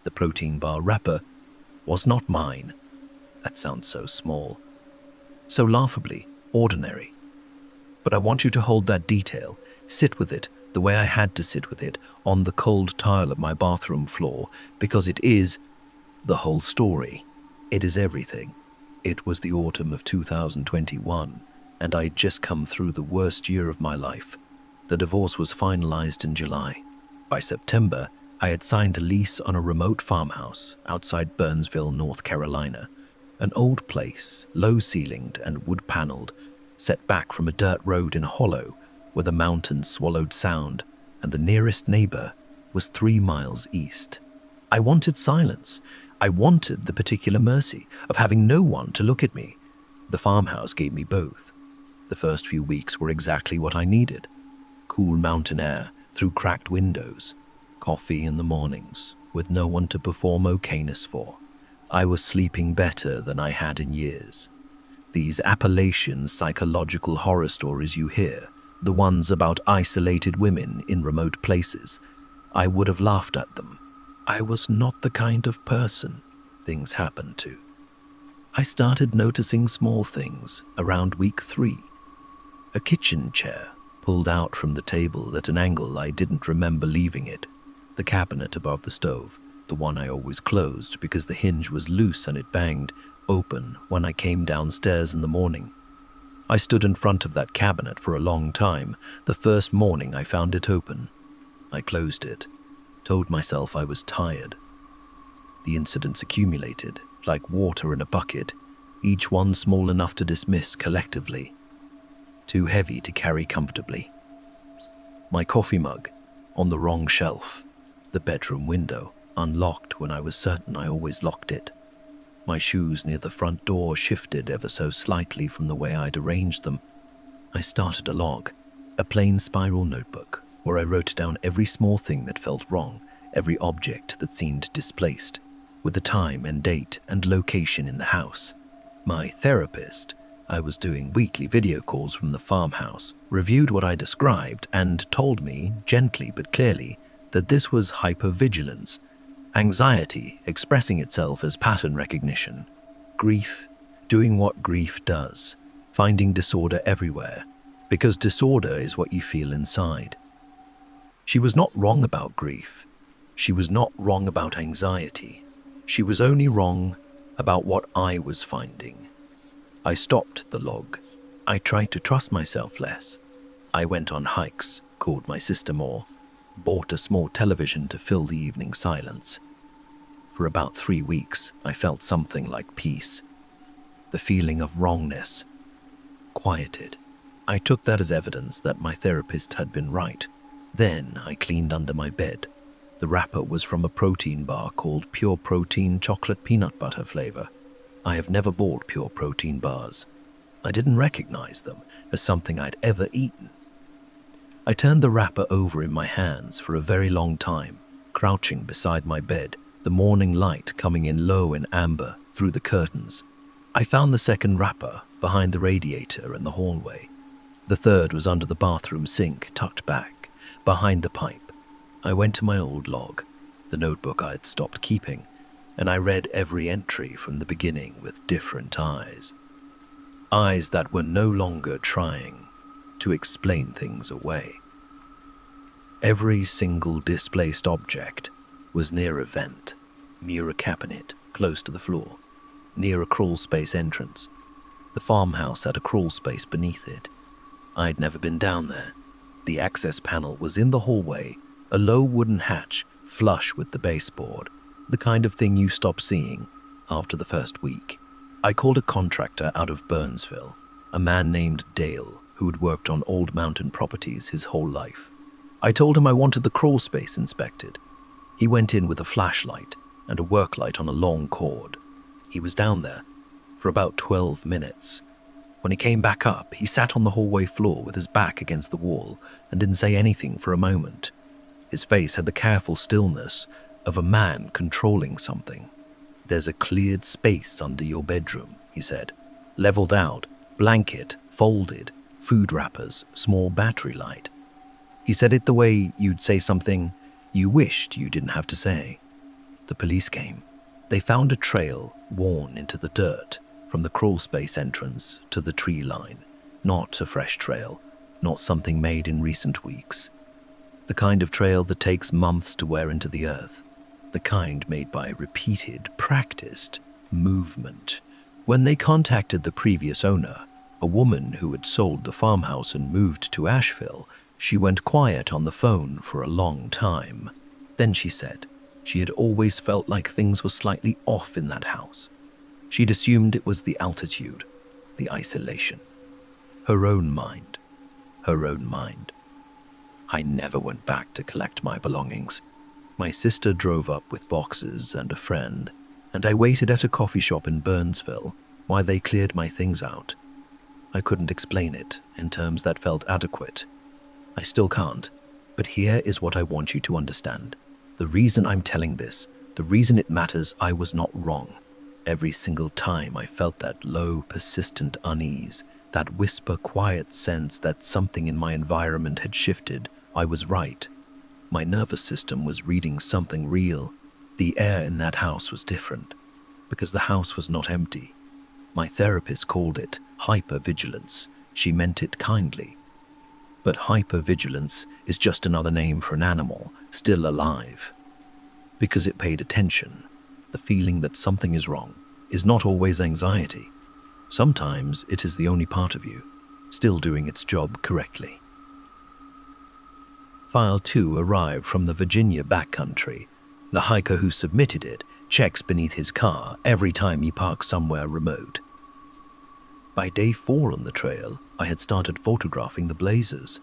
The protein bar wrapper was not mine. That sounds so small, so laughably ordinary. But I want you to hold that detail, sit with it the way I had to sit with it on the cold tile of my bathroom floor, because it is the whole story. It is everything. It was the autumn of 2021, and I'd just come through the worst year of my life. The divorce was finalized in July. By September, I had signed a lease on a remote farmhouse outside Burnsville, North Carolina. An old place, low-ceilinged and wood-paneled, set back from a dirt road in a hollow where the mountains swallowed sound, and the nearest neighbor was 3 miles east. I wanted silence. I wanted the particular mercy of having no one to look at me. The farmhouse gave me both. The first few weeks were exactly what I needed. Cool mountain air through cracked windows, coffee in the mornings, with no one to perform okayness for. I was sleeping better than I had in years. These Appalachian psychological horror stories you hear, the ones about isolated women in remote places, I would have laughed at them. I was not the kind of person things happened to. I started noticing small things around week 3. A kitchen chair pulled out from the table at an angle I didn't remember leaving it. The cabinet above the stove, the one I always closed because the hinge was loose and it banged open when I came downstairs in the morning. I stood in front of that cabinet for a long time. The first morning I found it open. I closed it, told myself I was tired. The incidents accumulated, like water in a bucket, each one small enough to dismiss collectively, too heavy to carry comfortably. My coffee mug on the wrong shelf, the bedroom window unlocked when I was certain I always locked it. My shoes near the front door shifted ever so slightly from the way I'd arranged them. I started a log, a plain spiral notebook, where I wrote down every small thing that felt wrong, every object that seemed displaced, with the time and date and location in the house. My therapist, I was doing weekly video calls from the farmhouse, reviewed what I described and told me, gently but clearly, that this was hypervigilance, anxiety expressing itself as pattern recognition, grief doing what grief does, finding disorder everywhere, because disorder is what you feel inside. She was not wrong about grief. She was not wrong about anxiety. She was only wrong about what I was finding. I stopped the log. I tried to trust myself less. I went on hikes, called my sister more, bought a small television to fill the evening silence. For about 3 weeks, I felt something like peace. The feeling of wrongness quieted. I took that as evidence that my therapist had been right. Then I cleaned under my bed. The wrapper was from a protein bar called Pure Protein Chocolate Peanut Butter flavor. I have never bought pure protein bars. I didn't recognize them as something I'd ever eaten. I turned the wrapper over in my hands for a very long time, crouching beside my bed, the morning light coming in low and amber through the curtains. I found the second wrapper behind the radiator in the hallway. The third was under the bathroom sink, tucked back, behind the pipe. I went to my old log, the notebook I had stopped keeping, and I read every entry from the beginning with different eyes. Eyes that were no longer trying to explain things away. Every single displaced object was near a vent, near a cabinet close to the floor, near a crawl space entrance. The farmhouse had a crawl space beneath it. I'd never been down there. The access panel was in the hallway, a low wooden hatch flush with the baseboard, the kind of thing you stop seeing after the first week. I called a contractor out of Burnsville, a man named Dale, who had worked on old mountain properties his whole life. I told him I wanted the crawl space inspected. He went in with a flashlight and a work light on a long cord. He was down there for about 12 minutes. When he came back up, he sat on the hallway floor with his back against the wall and didn't say anything for a moment. His face had the careful stillness of a man controlling something. "There's a cleared space under your bedroom," he said. "Leveled out, blanket, folded, food wrappers, small battery light." He said it the way you'd say something you wished you didn't have to say. The police came. They found a trail worn into the dirt from the crawl space entrance to the tree line. Not a fresh trail, not something made in recent weeks. The kind of trail that takes months to wear into the earth. The kind made by repeated, practiced movement. When they contacted the previous owner, a woman who had sold the farmhouse and moved to Asheville, she went quiet on the phone for a long time. Then she said she had always felt like things were slightly off in that house. She'd assumed it was the altitude, the isolation. Her own mind. Her own mind. I never went back to collect my belongings. My sister drove up with boxes and a friend, and I waited at a coffee shop in Burnsville while they cleared my things out. I couldn't explain it in terms that felt adequate. I still can't, but here is what I want you to understand. The reason I'm telling this, the reason it matters, I was not wrong. Every single time I felt that low, persistent unease, that whisper, quiet sense that something in my environment had shifted, I was right. My nervous system was reading something real. The air in that house was different, because the house was not empty. My therapist called it hypervigilance. She meant it kindly. But hypervigilance is just another name for an animal still alive. Because it paid attention, the feeling that something is wrong is not always anxiety. Sometimes it is the only part of you still doing its job correctly. File 2 arrived from the Virginia backcountry. The hiker who submitted it checks beneath his car every time he parks somewhere remote. By day 4 on the trail, I had started photographing the blazes.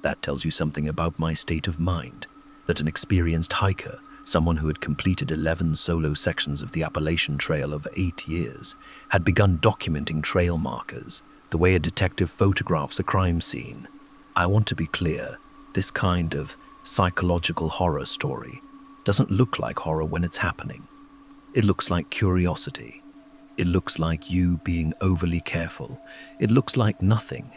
That tells you something about my state of mind, that an experienced hiker, someone who had completed 11 solo sections of the Appalachian Trail over 8 years, had begun documenting trail markers, the way a detective photographs a crime scene. I want to be clear, this kind of psychological horror story doesn't look like horror when it's happening. It looks like curiosity. It looks like you being overly careful. It looks like nothing.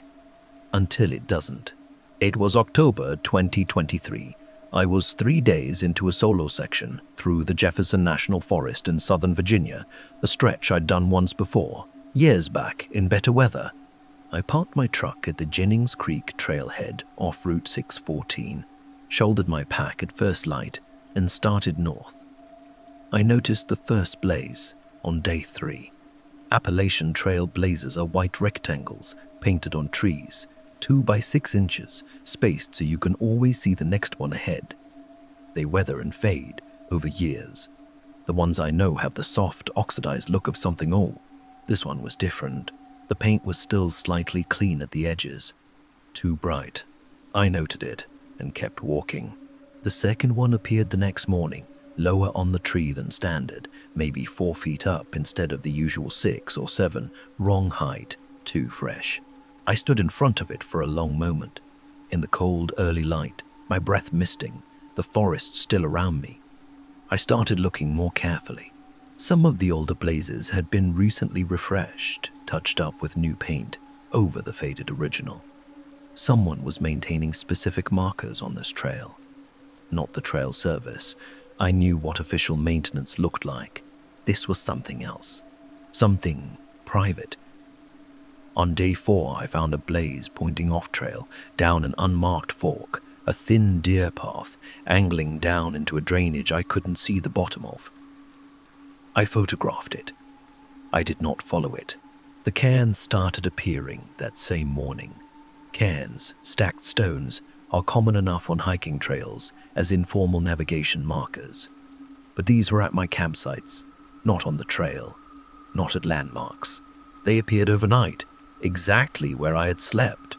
Until it doesn't. It was October 2023. I was 3 days into a solo section through the Jefferson National Forest in Southern Virginia, a stretch I'd done once before, years back in better weather. I parked my truck at the Jennings Creek trailhead off Route 614, shouldered my pack at first light, and started north. I noticed the first blaze on day 3. Appalachian Trail blazes are white rectangles painted on trees, 2 by 6 inches, spaced so you can always see the next one ahead. They weather and fade over years. The ones I know have the soft, oxidized look of something old. This one was different. The paint was still slightly clean at the edges. Too bright. I noted it and kept walking. The second one appeared the next morning, lower on the tree than standard, maybe 4 feet up instead of the usual 6 or 7, wrong height, too fresh. I stood in front of it for a long moment. In the cold, early light, my breath misting, the forest still around me. I started looking more carefully. Some of the older blazes had been recently refreshed, touched up with new paint, over the faded original. Someone was maintaining specific markers on this trail. Not the trail service. I knew what official maintenance looked like. This was something else. Something private. On day 4, I found a blaze pointing off-trail, down an unmarked fork, a thin deer path, angling down into a drainage I couldn't see the bottom of. I photographed it. I did not follow it. The cairns started appearing that same morning. Cairns, stacked stones, are common enough on hiking trails as informal navigation markers. But these were at my campsites, not on the trail, not at landmarks. They appeared overnight, exactly where I had slept.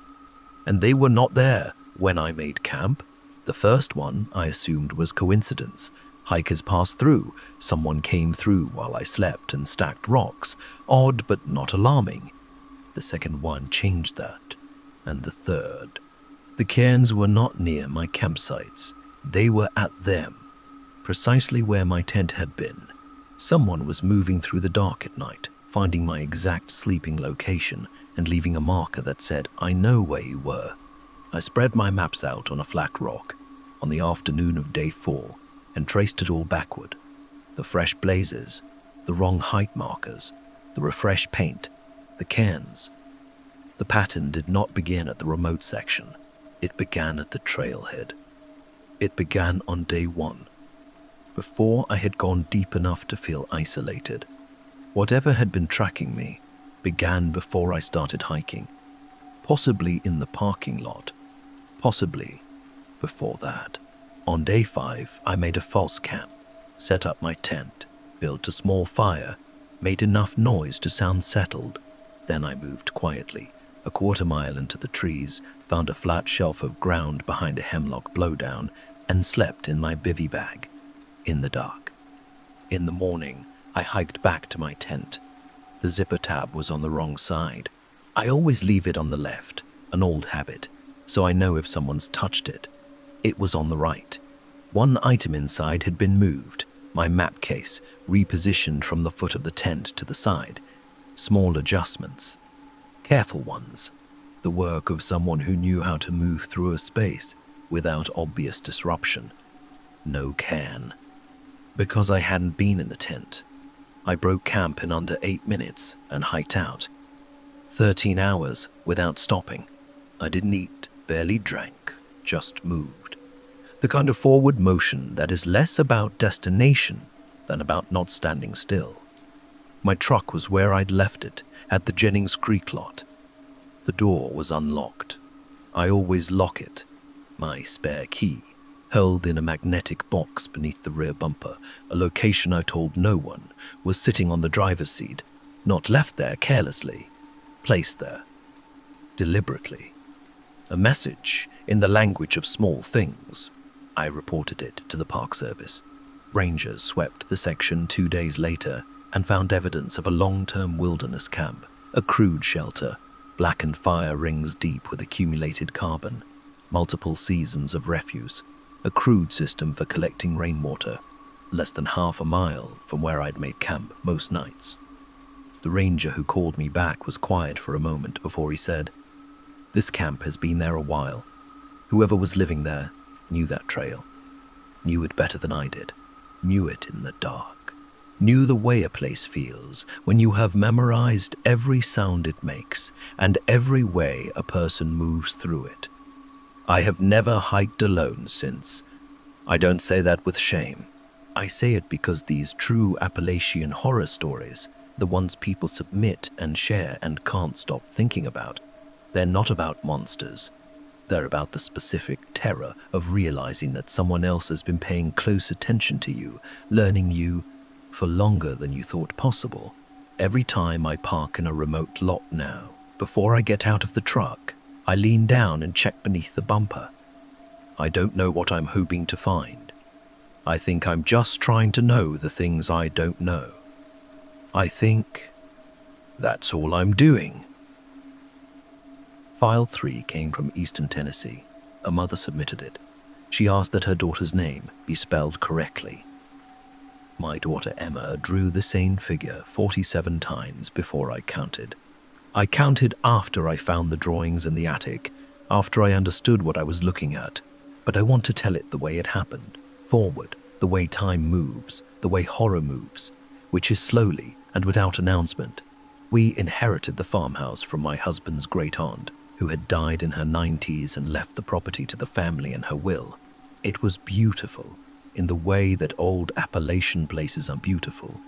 And they were not there when I made camp. The first one, I assumed, was coincidence. Hikers passed through. Someone came through while I slept and stacked rocks. Odd, but not alarming. The second one changed that. And the third. The cairns were not near my campsites. They were at them, precisely where my tent had been. Someone was moving through the dark at night, finding my exact sleeping location and leaving a marker that said, "I know where you were." I spread my maps out on a flat rock on the afternoon of day 4 and traced it all backward. The fresh blazes, the wrong height markers, the refreshed paint, the cairns. The pattern did not begin at the remote section. It began at the trailhead. It began on day 1, before I had gone deep enough to feel isolated. Whatever had been tracking me began before I started hiking, possibly in the parking lot, possibly before that. On day 5, I made a false camp, set up my tent, built a small fire, made enough noise to sound settled. Then I moved quietly, a quarter-mile into the trees, found a flat shelf of ground behind a hemlock blowdown, and slept in my bivy bag, in the dark. In the morning, I hiked back to my tent. The zipper tab was on the wrong side. I always leave it on the left, an old habit, so I know if someone's touched it. It was on the right. One item inside had been moved, my map case repositioned from the foot of the tent to the side. Small adjustments, careful ones, the work of someone who knew how to move through a space without obvious disruption. No cairn. Because I hadn't been in the tent, I broke camp in under 8 minutes and hiked out. 13 hours without stopping. I didn't eat, barely drank, just moved. The kind of forward motion that is less about destination than about not standing still. My truck was where I'd left it, at the Jennings Creek lot. The door was unlocked. I always lock it. My spare key, held in a magnetic box beneath the rear bumper, a location I told no one, was sitting on the driver's seat, not left there carelessly, placed there, deliberately. A message in the language of small things. I reported it to the Park Service. Rangers swept the section 2 days later and found evidence of a long-term wilderness camp, a crude shelter, blackened fire rings deep with accumulated carbon, multiple seasons of refuse, a crude system for collecting rainwater, less than half a mile from where I'd made camp most nights. The ranger who called me back was quiet for a moment before he said, "This camp has been there a while. Whoever was living there knew that trail, knew it better than I did, knew it in the dark, knew the way a place feels when you have memorized every sound it makes and every way a person moves through it. I have never hiked alone since. I don't say that with shame. I say it because these true Appalachian horror stories, the ones people submit and share and can't stop thinking about, they're not about monsters. They're about the specific terror of realizing that someone else has been paying close attention to you, learning you for longer than you thought possible. Every time I park in a remote lot now, before I get out of the truck, I lean down and check beneath the bumper. I don't know what I'm hoping to find. I think I'm just trying to know the things I don't know. I think that's all I'm doing." File 3 came from Eastern Tennessee. A mother submitted it. She asked that her daughter's name be spelled correctly. My daughter Emma drew the same figure 47 times before I counted. I counted after I found the drawings in the attic, after I understood what I was looking at, but I want to tell it the way it happened, forward, the way time moves, the way horror moves, which is slowly and without announcement. We inherited the farmhouse from my husband's great-aunt, who had died in her 90s and left the property to the family in her will. It was beautiful, in the way that old Appalachian places are beautiful,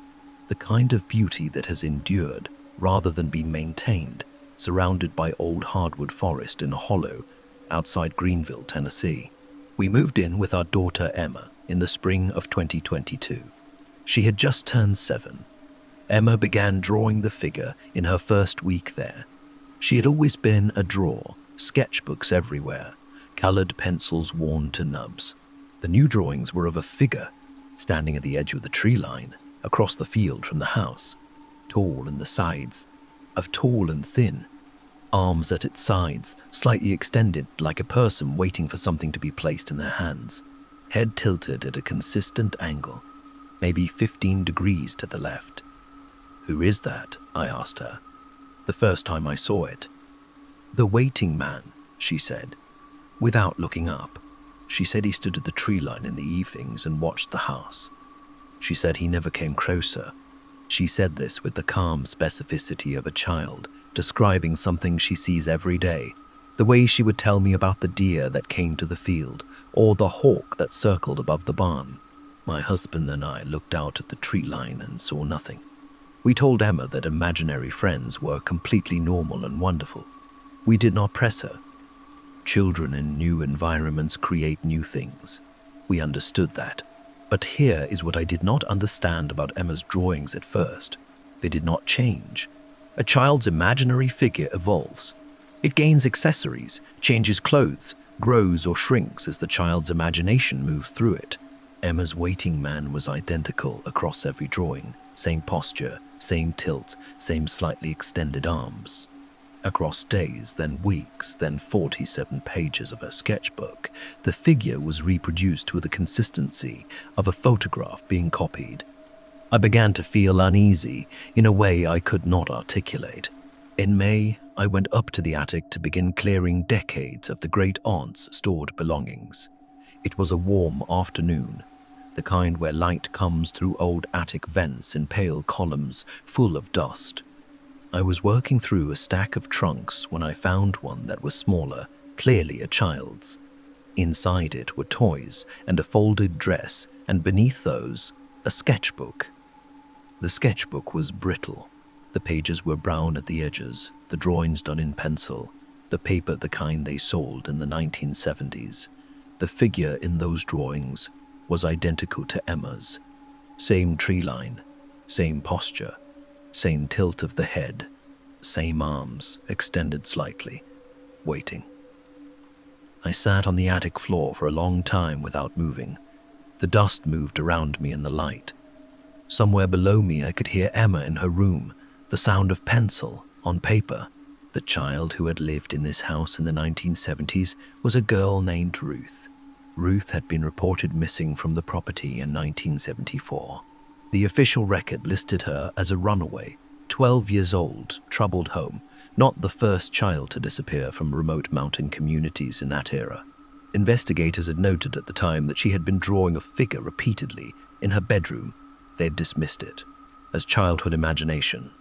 the kind of beauty that has endured rather than been maintained, surrounded by old hardwood forest in a hollow outside Greeneville, Tennessee. We moved in with our daughter Emma in the spring of 2022. She had just turned 7. Emma began drawing the figure in her first week there. She had always been a drawer, sketchbooks everywhere, colored pencils worn to nubs. The new drawings were of a figure standing at the edge of the tree line, across the field from the house, tall in the sides, of tall and thin, arms at its sides, slightly extended like a person waiting for something to be placed in their hands, head tilted at a consistent angle, maybe 15 degrees to the left. "Who is that?" I asked her, the first time I saw it. "The waiting man," she said, without looking up. She said he stood at the tree line in the evenings and watched the house. She said he never came closer. She said this with the calm specificity of a child, describing something she sees every day, the way she would tell me about the deer that came to the field, or the hawk that circled above the barn. My husband and I looked out at the tree line and saw nothing. We told Emma that imaginary friends were completely normal and wonderful. We did not press her. Children in new environments create new things. We understood that. But here is what I did not understand about Emma's drawings at first. They did not change. A child's imaginary figure evolves. It gains accessories, changes clothes, grows or shrinks as the child's imagination moves through it. Emma's waiting man was identical across every drawing. Same posture, same tilt, same slightly extended arms. Across days, then weeks, then 47 pages of her sketchbook, the figure was reproduced with the consistency of a photograph being copied. I began to feel uneasy in a way I could not articulate. In May, I went up to the attic to begin clearing decades of the great-aunt's stored belongings. It was a warm afternoon, the kind where light comes through old attic vents in pale columns full of dust. I was working through a stack of trunks when I found one that was smaller, clearly a child's. Inside it were toys and a folded dress, and beneath those, a sketchbook. The sketchbook was brittle. The pages were brown at the edges, the drawings done in pencil, the paper the kind they sold in the 1970s. The figure in those drawings was identical to Emma's. Same tree line, same posture, same tilt of the head, same arms extended slightly, waiting. I sat on the attic floor for a long time without moving. The dust moved around me in the light. Somewhere below me I could hear Emma in her room, the sound of pencil on paper. The child who had lived in this house in the 1970s was a girl named Ruth. Ruth had been reported missing from the property in 1974. The official record listed her as a runaway, 12 years old, troubled home, not the first child to disappear from remote mountain communities in that era. Investigators had noted at the time that she had been drawing a figure repeatedly in her bedroom. They had dismissed it as childhood imagination.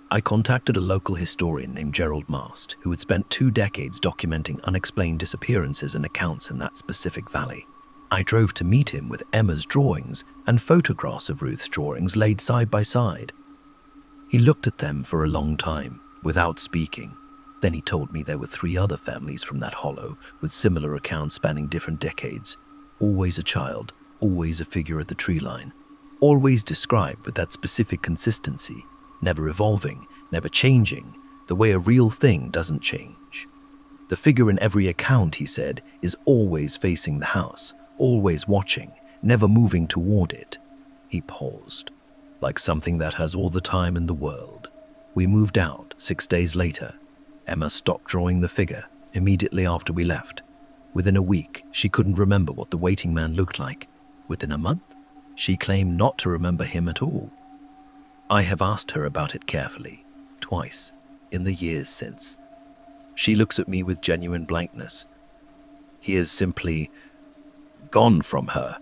I contacted a local historian named Gerald Mast, who had spent 2 decades documenting unexplained disappearances and accounts in that specific valley. I drove to meet him with Emma's drawings and photographs of Ruth's drawings laid side by side. He looked at them for a long time, without speaking. Then he told me there were 3 other families from that hollow, with similar accounts spanning different decades. Always a child, always a figure at the tree line. Always described with that specific consistency, never evolving, never changing, the way a real thing doesn't change. The figure in every account, he said, is always facing the house, always watching, never moving toward it. He paused, like something that has all the time in the world. We moved out 6 days later. Emma stopped drawing the figure immediately after we left. Within a week, she couldn't remember what the waiting man looked like. Within a month, she claimed not to remember him at all. I have asked her about it carefully, twice, in the years since. She looks at me with genuine blankness. He is simply gone from her.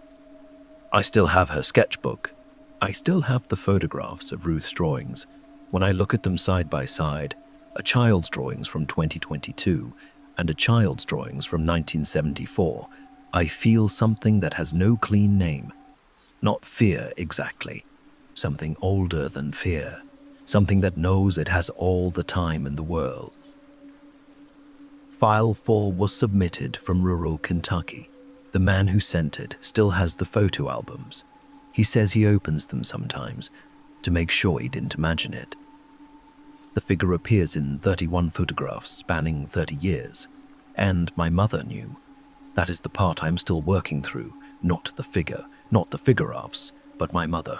I still have her sketchbook. I still have the photographs of Ruth's drawings. When I look at them side by side, a child's drawings from 2022 and a child's drawings from 1974, I feel something that has no clean name. Not fear exactly. Something older than fear. Something that knows it has all the time in the world. File 4 was submitted from rural Kentucky. The man who sent it still has the photo albums. He says he opens them sometimes to make sure he didn't imagine it. The figure appears in 31 photographs spanning 30 years. And my mother knew. That is the part I'm still working through, not the figure, not the figuraphs, but my mother.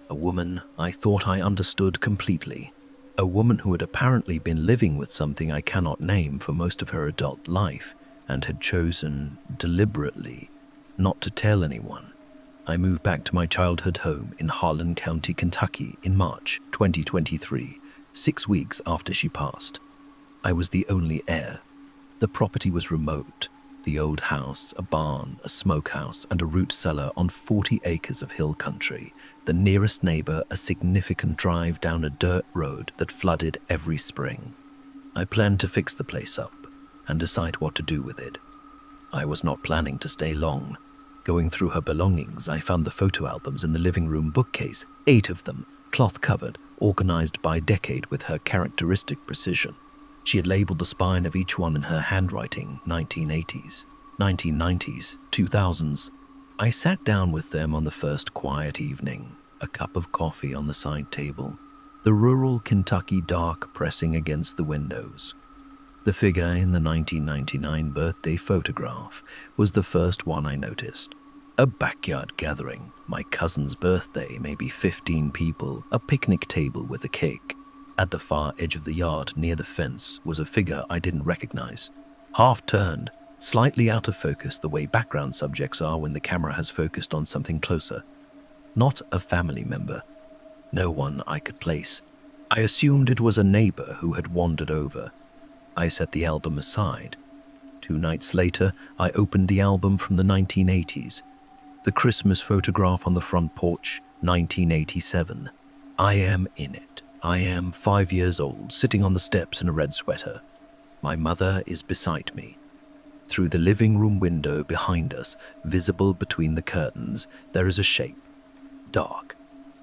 A woman I thought I understood completely. A woman who had apparently been living with something I cannot name for most of her adult life and had chosen, deliberately, not to tell anyone. I moved back to my childhood home in Harlan County, Kentucky in March 2023, 6 weeks after she passed. I was the only heir. The property was remote. The old house, a barn, a smokehouse, and a root cellar on 40 acres of hill country. The nearest neighbor, a significant drive down a dirt road that flooded every spring. I planned to fix the place up and decide what to do with it. I was not planning to stay long. Going through her belongings, I found the photo albums in the living room bookcase, 8 of them, cloth-covered, organized by decade with her characteristic precision. She had labeled the spine of each one in her handwriting, 1980s, 1990s, 2000s. I sat down with them on the first quiet evening, a cup of coffee on the side table, the rural Kentucky dark pressing against the windows. The figure in the 1999 birthday photograph was the first one I noticed. A backyard gathering, my cousin's birthday, maybe 15 people, a picnic table with a cake. At the far edge of the yard, near the fence, was a figure I didn't recognize. Half-turned, slightly out of focus the way background subjects are when the camera has focused on something closer. Not a family member. No one I could place. I assumed it was a neighbor who had wandered over. I set the album aside. 2 nights later, I opened the album from the 1980s. The Christmas photograph on the front porch, 1987. I am in it. I am 5 years old, sitting on the steps in a red sweater. My mother is beside me. Through the living room window behind us, visible between the curtains, there is a shape. Dark,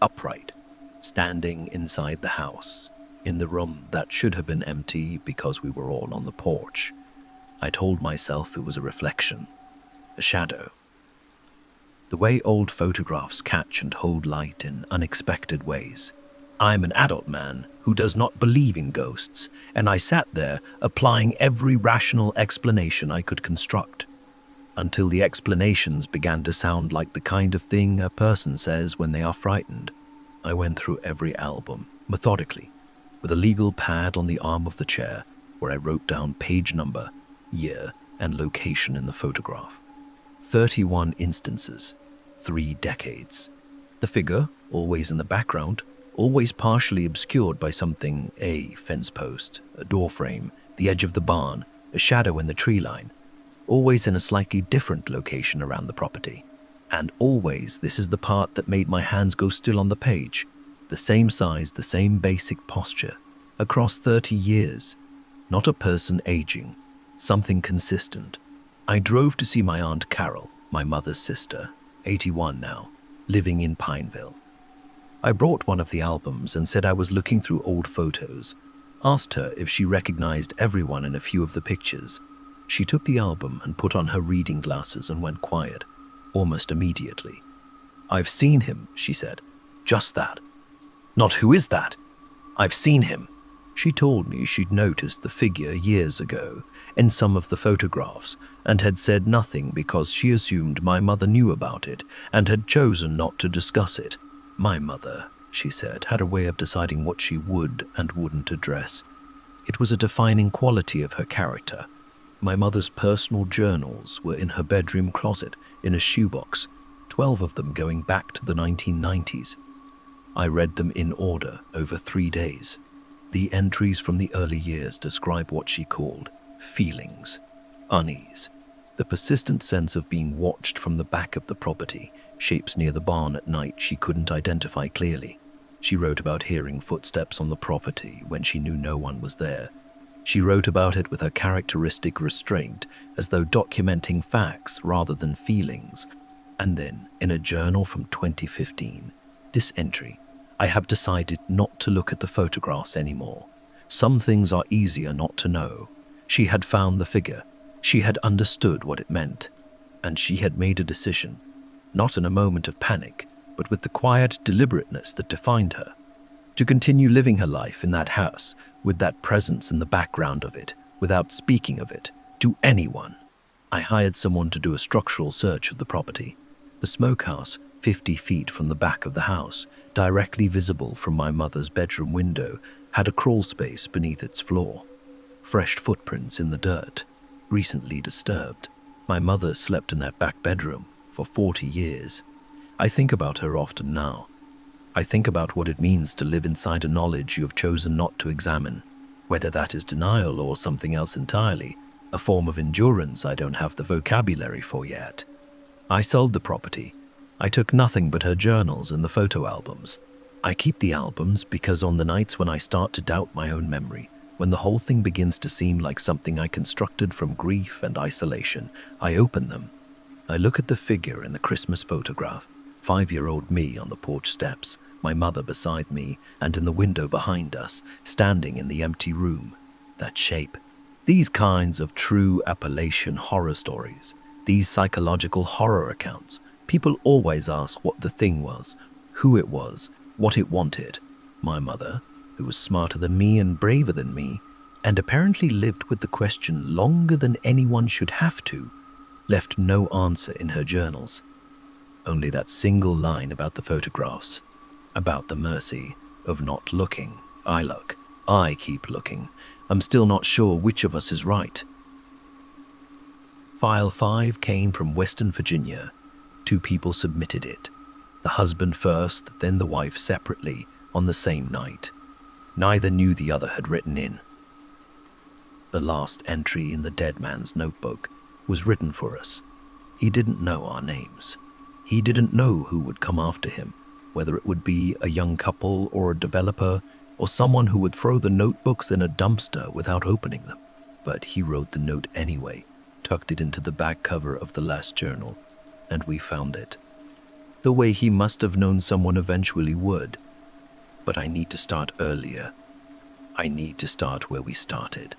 upright, standing inside the house, in the room that should have been empty because we were all on the porch. I told myself it was a reflection, a shadow. The way old photographs catch and hold light in unexpected ways. I'm an adult man who does not believe in ghosts, and I sat there applying every rational explanation I could construct, until the explanations began to sound like the kind of thing a person says when they are frightened. I went through every album, methodically, with a legal pad on the arm of the chair, where I wrote down page number, year, and location in the photograph. 31 instances, 3 decades. The figure, always in the background, always partially obscured by something, a fence post, a door frame, the edge of the barn, a shadow in the tree line, always in a slightly different location around the property. And always, this is the part that made my hands go still on the page, the same size, the same basic posture, across 30 years. Not a person aging, something consistent. I drove to see my Aunt Carol, my mother's sister, 81 now, living in Pineville. I brought one of the albums and said I was looking through old photos, asked her if she recognized everyone in a few of the pictures. She took the album and put on her reading glasses and went quiet, almost immediately. "I've seen him," she said. "Just that. Not who is that? I've seen him." She told me she'd noticed the figure years ago in some of the photographs and had said nothing because she assumed my mother knew about it and had chosen not to discuss it. My mother, she said, had a way of deciding what she would and wouldn't address. It was a defining quality of her character. My mother's personal journals were in her bedroom closet in a shoebox, 12 of them going back to the 1990s. I read them in order over 3 days. The entries from the early years describe what she called feelings, unease, the persistent sense of being watched from the back of the property, shapes near the barn at night she couldn't identify clearly. She wrote about hearing footsteps on the property when she knew no one was there. She wrote about it with her characteristic restraint, as though documenting facts rather than feelings. And then, in a journal from 2015, this entry: "I have decided not to look at the photographs anymore. Some things are easier not to know." She had found the figure. She had understood what it meant. And she had made a decision, not in a moment of panic, but with the quiet deliberateness that defined her, to continue living her life in that house, with that presence in the background of it, without speaking of it to anyone. I hired someone to do a structural search of the property. The smokehouse, 50 feet from the back of the house, directly visible from my mother's bedroom window, had a crawl space beneath its floor. Fresh footprints in the dirt, recently disturbed. My mother slept in that back bedroom for 40 years. I think about her often now. I think about what it means to live inside a knowledge you have chosen not to examine, whether that is denial or something else entirely. a form of endurance I don't have the vocabulary for yet. I sold the property. I took nothing but her journals and the photo albums. I keep the albums because on the nights when I start to doubt my own memory, when the whole thing begins to seem like something I constructed from grief and isolation, I open them. I look at the figure in the Christmas photograph, 5-year-old me on the porch steps, my mother beside me, and in the window behind us, standing in the empty room. That shape. These kinds of true Appalachian horror stories, these psychological horror accounts, people always ask what the thing was, who it was, what it wanted. My mother, who was smarter than me and braver than me, and apparently lived with the question longer than anyone should have to, left no answer in her journals. Only that single line about the photographs, about the mercy of not looking. I look. I keep looking. I'm still not sure which of us is right. File 5 came from Western Virginia. 2 people submitted it. The husband first, then the wife separately, on the same night. Neither knew the other had written in. The last entry in the dead man's notebook was written for us. He didn't know our names. He didn't know who would come after him, whether it would be a young couple or a developer or someone who would throw the notebooks in a dumpster without opening them. But he wrote the note anyway, tucked it into the back cover of the last journal, and we found it. The way he must have known someone eventually would. But I need to start earlier. I need to start where we started.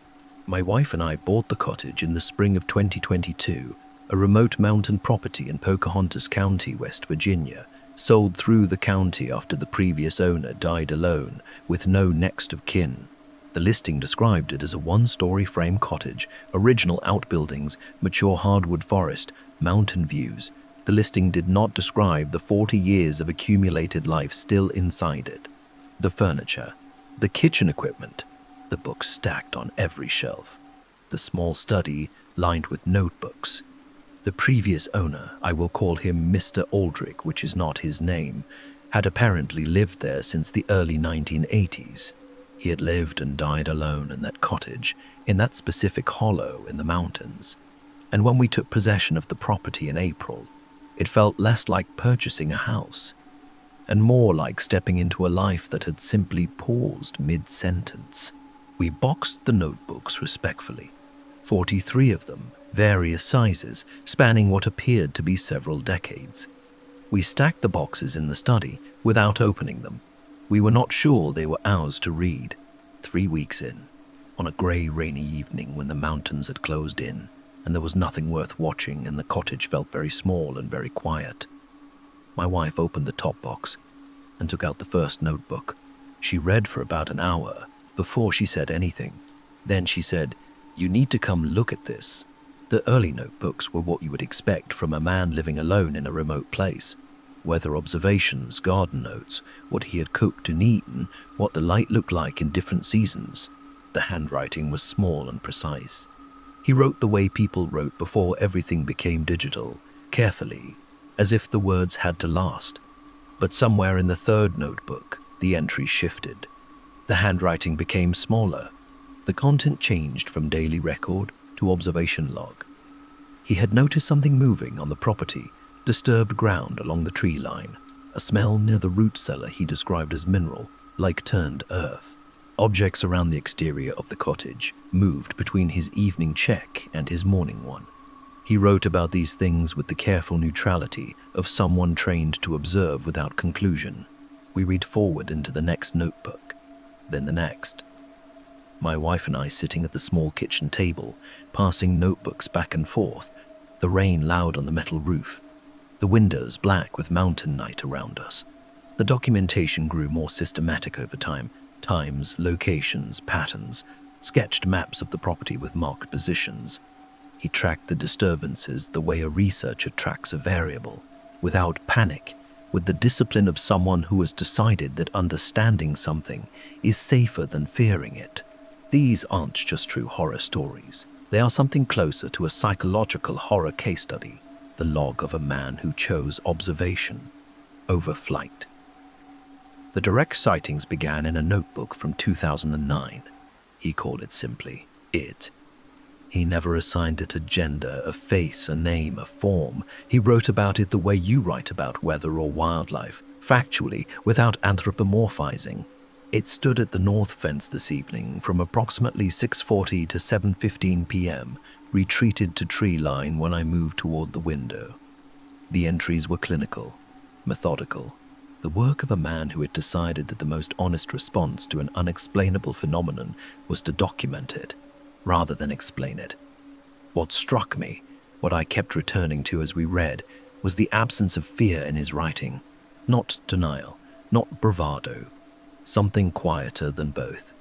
My wife and I bought the cottage in the spring of 2022, a remote mountain property in Pocahontas County, West Virginia, sold through the county after the previous owner died alone, with no next of kin. The listing described it as a 1-story frame cottage, original outbuildings, mature hardwood forest, mountain views. The listing did not describe the 40 years of accumulated life still inside it. The furniture, the kitchen equipment, the books stacked on every shelf, the small study lined with notebooks. The previous owner, I will call him Mr. Aldrich, which is not his name, had apparently lived there since the early 1980s. He had lived and died alone in that cottage, in that specific hollow in the mountains. And when we took possession of the property in April, it felt less like purchasing a house, and more like stepping into a life that had simply paused mid-sentence. We boxed the notebooks respectfully, 43 of them, various sizes, spanning what appeared to be several decades. We stacked the boxes in the study without opening them. We were not sure they were ours to read. 3 weeks in, on a grey, rainy evening when the mountains had closed in, and there was nothing worth watching, and the cottage felt very small and very quiet. My wife opened the top box and took out the first notebook. She read for about an hour before she said anything. Then she said, "You need to come look at this." The early notebooks were what you would expect from a man living alone in a remote place. Weather observations, garden notes, what he had cooked and eaten, what the light looked like in different seasons. The handwriting was small and precise. He wrote the way people wrote before everything became digital, carefully, as if the words had to last. But somewhere in the third notebook, the entry shifted. The handwriting became smaller. The content changed from daily record to observation log. He had noticed something moving on the property, disturbed ground along the tree line, a smell near the root cellar he described as mineral, like turned earth. Objects around the exterior of the cottage moved between his evening check and his morning one. He wrote about these things with the careful neutrality of someone trained to observe without conclusion. We read forward into the next notebook, then the next. My wife and I sitting at the small kitchen table, passing notebooks back and forth, the rain loud on the metal roof, the windows black with mountain night around us. The documentation grew more systematic over time. Times, locations, patterns, sketched maps of the property with marked positions. He tracked the disturbances the way a researcher tracks a variable, without panic, with the discipline of someone who has decided that understanding something is safer than fearing it. These aren't just true horror stories. They are something closer to a psychological horror case study, the log of a man who chose observation over flight. The direct sightings began in a notebook from 2009. He called it simply It. He never assigned it a gender, a face, a name, a form. He wrote about it the way you write about weather or wildlife, factually, without anthropomorphizing. It stood at the north fence this evening from approximately 6:40 to 7:15 p.m., retreated to tree line when I moved toward the window. The entries were clinical, methodical, the work of a man who had decided that the most honest response to an unexplainable phenomenon was to document it, rather than explain it. What struck me, what I kept returning to as we read, was the absence of fear in his writing. Not denial, not bravado, something quieter than both.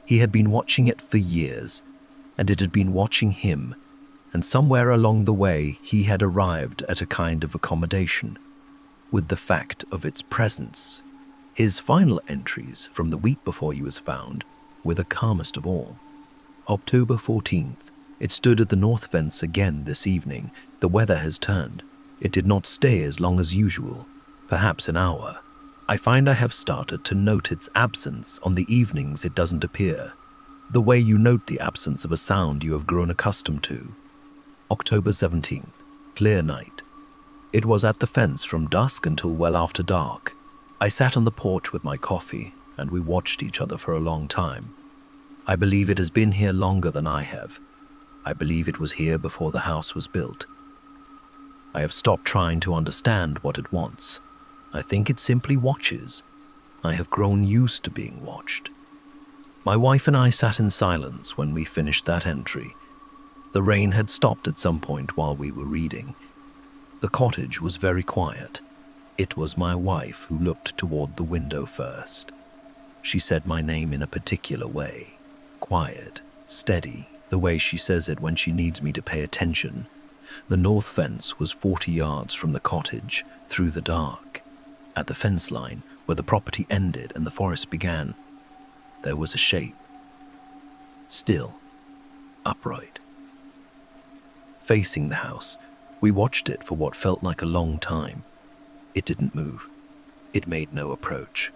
He had been watching it for years, and it had been watching him, and somewhere along the way he had arrived at a kind of accommodation with the fact of its presence. His final entries from the week before he was found were the calmest of all. October 14th. It stood at the north fence again this evening. The weather has turned. It did not stay as long as usual, perhaps an hour. I find I have started to note its absence on the evenings it doesn't appear, the way you note the absence of a sound you have grown accustomed to. October 17th. Clear night. It was at the fence from dusk until well after dark. I sat on the porch with my coffee, and we watched each other for a long time. I believe it has been here longer than I have. I believe it was here before the house was built. I have stopped trying to understand what it wants. I think it simply watches. I have grown used to being watched. My wife and I sat in silence when we finished that entry. The rain had stopped at some point while we were reading. The cottage was very quiet. It was my wife who looked toward the window first. She said my name in a particular way. Quiet, steady, the way she says it when she needs me to pay attention. The north fence was 40 yards from the cottage, through the dark. At the fence line, where the property ended and the forest began, there was a shape. Still, upright. Facing the house, we watched it for what felt like a long time. It didn't move. It made no approach.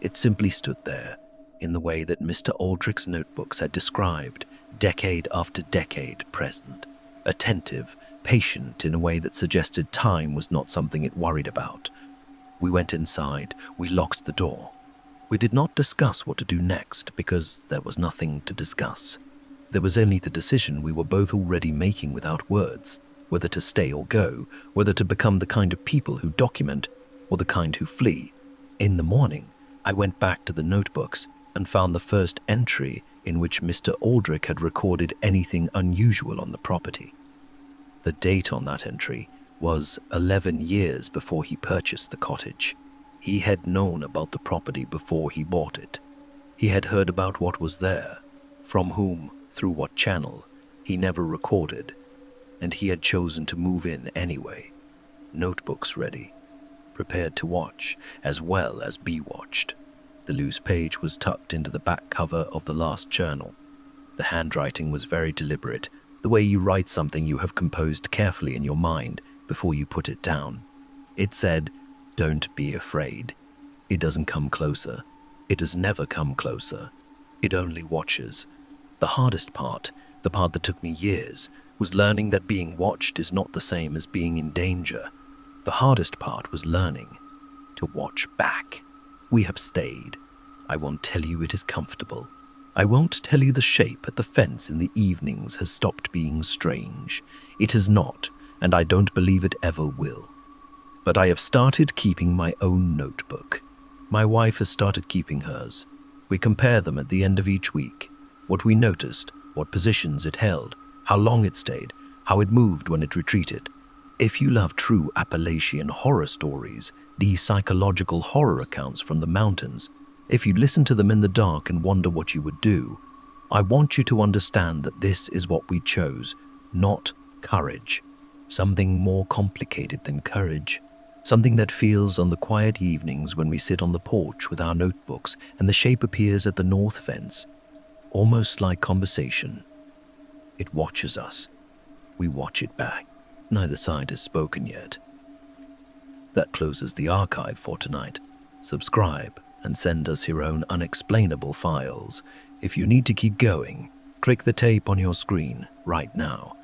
It simply stood there, in the way that Mr. Aldrich's notebooks had described, decade after decade present, attentive, patient in a way that suggested time was not something it worried about. We went inside, we locked the door. We did not discuss what to do next because there was nothing to discuss. There was only the decision we were both already making without words, whether to stay or go, whether to become the kind of people who document or the kind who flee. In the morning, I went back to the notebooks and found the first entry in which Mr. Aldrich had recorded anything unusual on the property. The date on that entry was 11 years before he purchased the cottage. He had known about the property before he bought it. He had heard about what was there, from whom, through what channel, he never recorded, and he had chosen to move in anyway. Notebooks ready, prepared to watch as well as be watched. The loose page was tucked into the back cover of the last journal. The handwriting was very deliberate, the way you write something you have composed carefully in your mind before you put it down. It said, "Don't be afraid. It doesn't come closer. It has never come closer. It only watches." The hardest part, the part that took me years, was learning that being watched is not the same as being in danger. The hardest part was learning to watch back. We have stayed. I won't tell you it is comfortable. I won't tell you the shape at the fence in the evenings has stopped being strange. It has not, and I don't believe it ever will. But I have started keeping my own notebook. My wife has started keeping hers. We compare them at the end of each week. What we noticed, what positions it held, how long it stayed, how it moved when it retreated. If you love true Appalachian horror stories, these psychological horror accounts from the mountains, if you listen to them in the dark and wonder what you would do, I want you to understand that this is what we chose, not courage. Something more complicated than courage. Something that feels on the quiet evenings when we sit on the porch with our notebooks and the shape appears at the north fence, almost like conversation. It watches us. We watch it back. Neither side has spoken yet. That closes the archive for tonight. Subscribe and send us your own unexplainable files. If you need to keep going, Click the tape on your screen right now